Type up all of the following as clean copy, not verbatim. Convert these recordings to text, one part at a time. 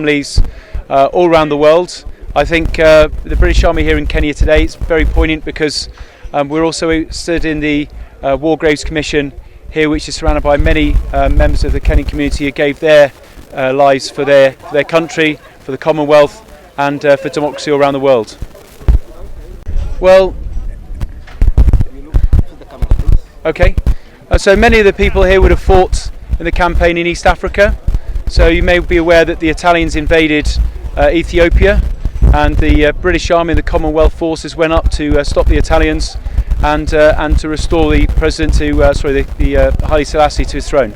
families all around the world. I think the British Army here in Kenya today, it's very poignant because we're also stood in the War Graves Commission here, which is surrounded by many members of the Kenyan community who gave their lives for their country, for the Commonwealth and for democracy all around the world. Well, okay, so many of the people here would have fought in the campaign in East Africa. So you may be aware that the Italians invaded Ethiopia, and the British Army and the Commonwealth forces went up to stop the Italians and to restore the president to the Haile Selassie to his throne.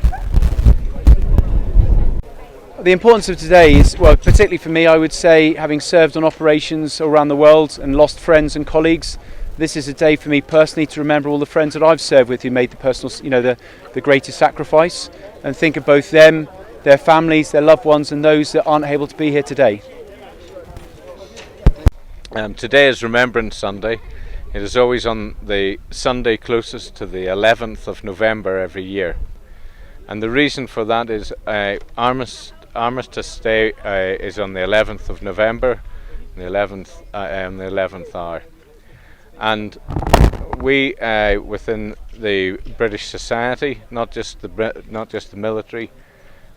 The importance of today is, well, particularly for me, I would say, having served on operations around the world and lost friends and colleagues, this is a day for me personally to remember all the friends that I've served with who made the personal, the greatest sacrifice, and think of both them, their families, their loved ones, and those that aren't able to be here today. Today is Remembrance Sunday. It is always on the Sunday closest to the 11th of November every year. And the reason for that is Armistice Day is on the 11th of November, the 11th hour. And we within the British society, not just the military,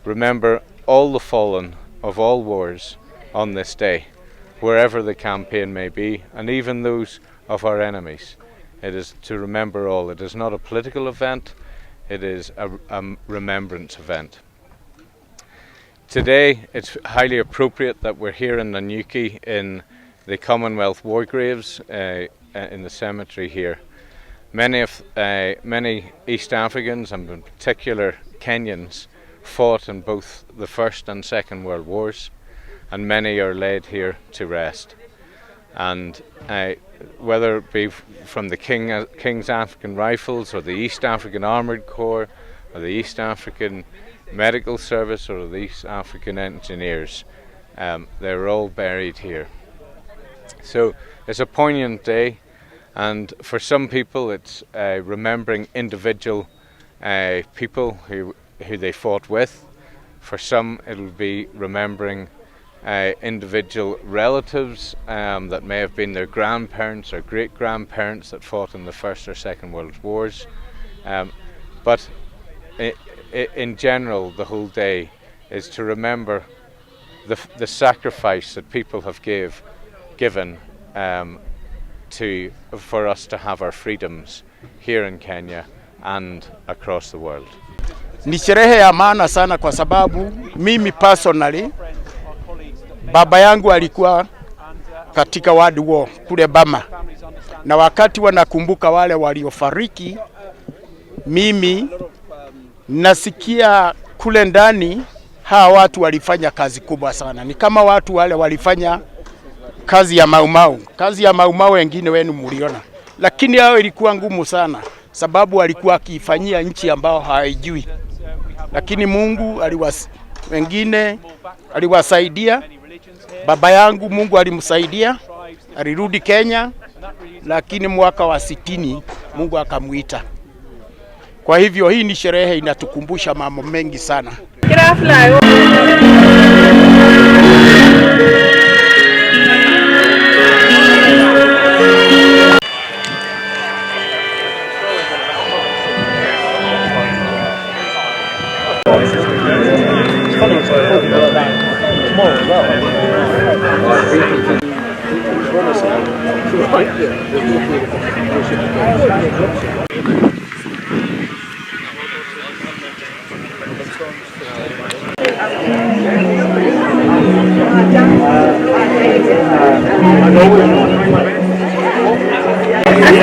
remember all the fallen of all wars on this day, wherever the campaign may be, and even those of our enemies. It is to remember all. It is not a political event, it is a remembrance event. Today it's highly appropriate that we're here in Nanyuki in the Commonwealth War Graves in the cemetery here. Many East Africans, and in particular Kenyans, fought in both the First and Second World Wars, and many are laid here to rest. And whether it be from the King's African Rifles, or the East African Armoured Corps, or the East African Medical Service, or the East African Engineers, they're all buried here. So it's a poignant day, and for some people it's remembering individual people who they fought with. For some it'll be remembering individual relatives that may have been their grandparents or great-grandparents that fought in the First or Second World Wars. But in general, the whole day is to remember the sacrifice that people have given for us to have our freedoms here in Kenya and across the world. Ni sherehe ya maana sana kwa sababu mimi personally, baba yangu alikuwa katika World War kule Bama, na wakati wanakumbuka wale waliofariki, mimi nasikia kule ndani hawa watu walifanya kazi kubwa sana. Ni kama watu wale walifanya kazi ya maumau. Kazi ya maumau wengine wenu muliona, lakini hao ilikuwa ngumu sana sababu walikuwa akifanyia nchi ambao haijui. Lakini Mungu wengine aliwasaidia. Baba yangu Mungu alimsaidia, alirudi Kenya, lakini mwaka wa 60 Mungu akamuita. Kwa hivyo hii ni sherehe inatukumbusha mambo mengi sana. I know